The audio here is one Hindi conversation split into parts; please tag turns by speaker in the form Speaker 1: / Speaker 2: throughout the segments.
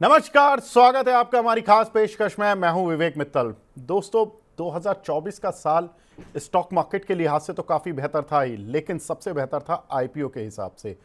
Speaker 1: नमस्कार, स्वागत है आपका हमारी खास पेशकश में। मैं हूं विवेक मित्तल। दोस्तों, 2024 का साल स्टॉक मार्केट के लिहाज से तो काफ़ी बेहतर था ही, लेकिन सबसे बेहतर था आईपीओ के हिसाब से।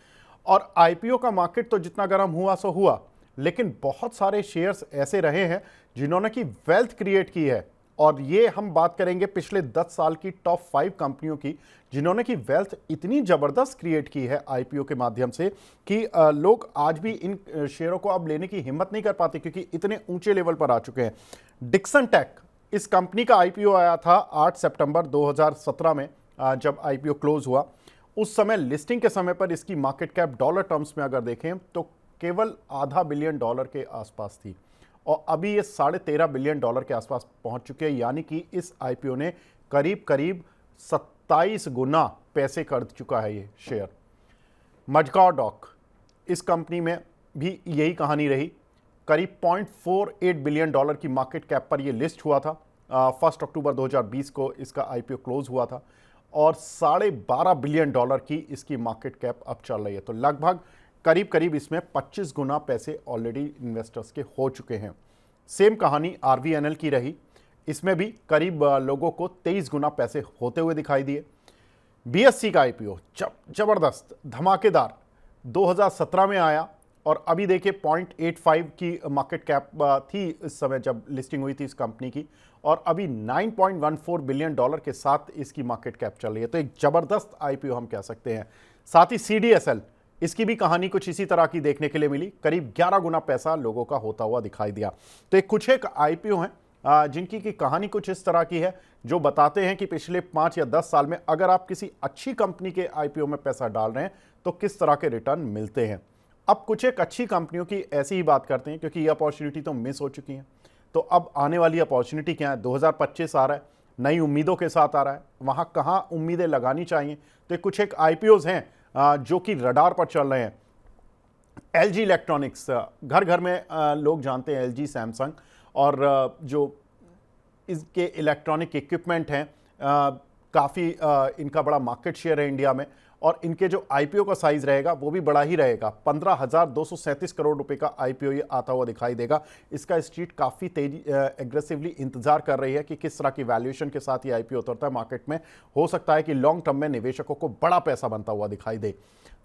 Speaker 1: और आईपीओ का मार्केट तो जितना गर्म हुआ सो हुआ, लेकिन बहुत सारे शेयर्स ऐसे रहे हैं जिन्होंने की वेल्थ क्रिएट की है। और ये हम बात करेंगे पिछले 10 साल की टॉप 5 कंपनियों की, जिन्होंने की वेल्थ इतनी ज़बरदस्त क्रिएट की है आईपीओ के माध्यम से कि लोग आज भी इन शेयरों को अब लेने की हिम्मत नहीं कर पाते, क्योंकि इतने ऊंचे लेवल पर आ चुके हैं। डिक्सन टेक, इस कंपनी का आईपीओ आया था 8 सितंबर 2017 में। जब आईपीओ क्लोज हुआ, उस समय लिस्टिंग के समय पर इसकी मार्केट कैप डॉलर टर्म्स में अगर देखें तो केवल $0.5 बिलियन के आसपास थी, और अभी ये $13.5 बिलियन के आसपास पहुंच चुके हैं। यानी कि इस आईपीओ ने करीब करीब 27 गुना पैसे कर चुका है ये शेयर। मडगांव डॉक, इस कंपनी में भी यही कहानी रही। करीब $0.48 बिलियन की मार्केट कैप पर ये लिस्ट हुआ था। 1 अक्टूबर 2020 को इसका आईपीओ क्लोज हुआ था, और $12.5 बिलियन की इसकी मार्केट कैप अब चल रही है। तो लगभग करीब करीब इसमें 25 गुना पैसे ऑलरेडी इन्वेस्टर्स के हो चुके हैं। सेम कहानी आरवीएनएल की रही। इसमें भी करीब लोगों को 23 गुना पैसे होते हुए दिखाई दिए। बीएससी का आईपीओ जबरदस्त धमाकेदार 2017 में आया, और अभी देखिए 0.85 की मार्केट कैप थी इस समय जब लिस्टिंग हुई थी इस कंपनी की, और अभी $9.14 बिलियन के साथ इसकी मार्केट कैप चल रही है। तो एक जबरदस्त आईपीओ हम कह सकते हैं। साथ ही सीडीएसएल, इसकी भी कहानी कुछ इसी तरह की देखने के लिए मिली। करीब 11 गुना पैसा लोगों का होता हुआ दिखाई दिया। तो एक कुछ एक आईपीओ हैं जिनकी की कहानी कुछ इस तरह की है, जो बताते हैं कि पिछले 5 या 10 साल में अगर आप किसी अच्छी कंपनी के आईपीओ में पैसा डाल रहे हैं तो किस तरह के रिटर्न मिलते हैं। अब कुछ एक अच्छी कंपनियों की ऐसी ही बात करते हैं, क्योंकि ये अपॉर्चुनिटी तो मिस हो चुकी है। तो अब आने वाली अपॉर्चुनिटी क्या है? 2025 आ रहा है, नई उम्मीदों के साथ आ रहा है। वहां कहां उम्मीदें लगानी चाहिए? तो कुछ एक आईपीओज हैं जो कि रडार पर चल रहे हैं। एलजी इलेक्ट्रॉनिक्स, घर घर में लोग जानते हैं एलजी, सैमसंग, और जो इसके इलेक्ट्रॉनिक इक्विपमेंट हैं, काफ़ी इनका बड़ा मार्केट शेयर है इंडिया में। और इनके जो आईपीओ का साइज रहेगा वो भी बड़ा ही रहेगा। 15,237 करोड़ रुपए का आईपीओ ये आता हुआ दिखाई देगा। इसका स्ट्रीट काफ़ी तेजी एग्रेसिवली इंतजार कर रही है कि किस तरह की वैल्यूएशन के साथ ये आईपीओ उतरता है मार्केट में। हो सकता है कि लॉन्ग टर्म में निवेशकों को बड़ा पैसा बनता हुआ दिखाई दे।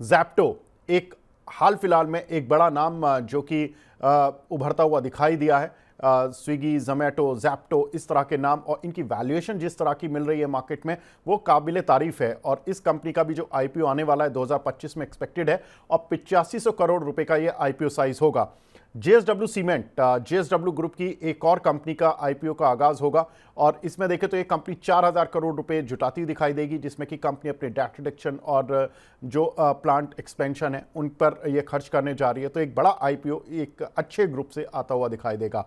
Speaker 1: जैप्टो, एक हाल फिलहाल में एक बड़ा नाम जो कि उभरता हुआ दिखाई दिया है। स्विगी, जोमैटो, जैप्टो, इस तरह के नाम, और इनकी वैल्यूएशन जिस तरह की मिल रही है मार्केट में, वो काबिले तारीफ है। और इस कंपनी का भी जो आईपीओ आने वाला है 2025 में एक्सपेक्टेड है, और 8500 करोड़ रुपए का ये आईपीओ साइज होगा। जेएसडब्ल्यू सीमेंट, जेएसडब्ल्यू ग्रुप की एक और कंपनी का आईपीओ का आगाज होगा, और इसमें देखें तो ये कंपनी 4000 करोड़ रुपए जुटाती हुई दिखाई देगी, जिसमें कि कंपनी अपने डेट रिडक्शन और जो प्लांट एक्सपेंशन है उन पर ये खर्च करने जा रही है। तो एक बड़ा आईपीओ एक अच्छे ग्रुप से आता हुआ दिखाई देगा।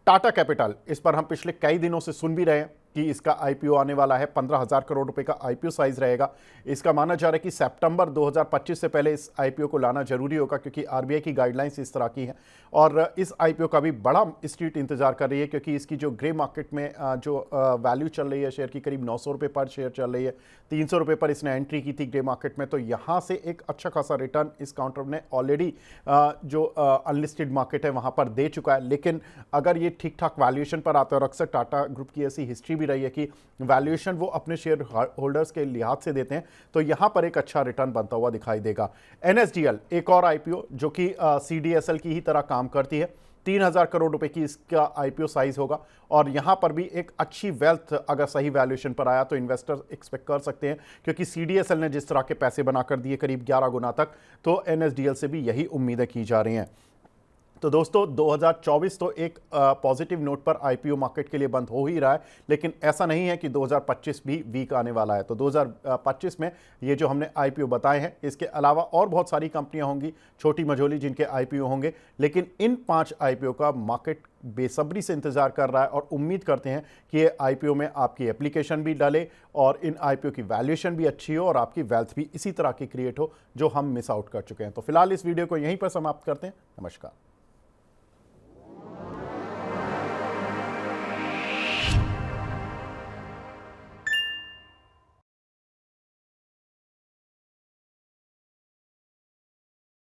Speaker 1: टाटा कैपिटल, इस पर हम पिछले कई दिनों से सुन भी रहे हैं कि इसका आईपीओ आने वाला है। 15,000 करोड़ रुपए का आईपीओ साइज रहेगा। इसका माना जा रहा है कि सितंबर 2025 से पहले इस आईपीओ को लाना जरूरी होगा, क्योंकि आरबीआई की गाइडलाइंस इस तरह की है। और इस आईपीओ का भी बड़ा स्ट्रीट इंतजार कर रही है, क्योंकि इसकी जो ग्रे मार्केट में जो वैल्यू चल रही है शेयर की, करीब 900 रुपये पर शेयर चल रही है। 300 रुपये पर इसने एंट्री की थी ग्रे मार्केट में। तो यहाँ से एक अच्छा खासा रिटर्न इस काउंटर ने ऑलरेडी जो अनलिस्टेड मार्केट है वहाँ पर दे चुका है। लेकिन अगर ये ठीक ठाक वैल्यूएशन पर आता है, और अक्सर टाटा ग्रुप की ऐसी हिस्ट्री रही है कि वैल्यूएशन वो अपने शेयर होल्डर्स के लिहाज से देते हैं, तो यहां पर एक अच्छा रिटर्न बनता हुआ दिखाई देगा। एनएसडीएल, एक और आईपीओ जो कि सीडीएसएल की ही तरह काम करती है। 3000 करोड़ रुपए की इसका आईपीओ साइज होगा, और यहां पर भी एक अच्छी वेल्थ अगर सही वैल्यूएशन पर आया तो इन्वेस्टर एक्सपेक्ट कर सकते हैं, क्योंकि सीडीएसएल ने जिस तरह के पैसे बनाकर दिए करीब 11 गुना तक, तो एनएसडीएल से भी यही उम्मीदें की जा रही हैं। तो दोस्तों, 2024 तो एक पॉजिटिव नोट पर आईपीओ मार्केट के लिए बंद हो ही रहा है, लेकिन ऐसा नहीं है कि 2025 भी वीक आने वाला है। तो 2025 में ये जो हमने आईपीओ बताए हैं, इसके अलावा और बहुत सारी कंपनियां होंगी छोटी मझोली जिनके आईपीओ होंगे, लेकिन इन 5 आईपीओ का मार्केट बेसब्री से इंतजार कर रहा है, और उम्मीद करते हैं कि ये आईपीओ में आपकी एप्लीकेशन भी डाले, और इन आईपीओ की वैल्यूएशन भी अच्छी हो, और आपकी वेल्थ भी इसी तरह की क्रिएट हो जो हम मिस आउट कर चुके हैं। तो फिलहाल इस वीडियो को यहीं पर समाप्त करते हैं। नमस्कार।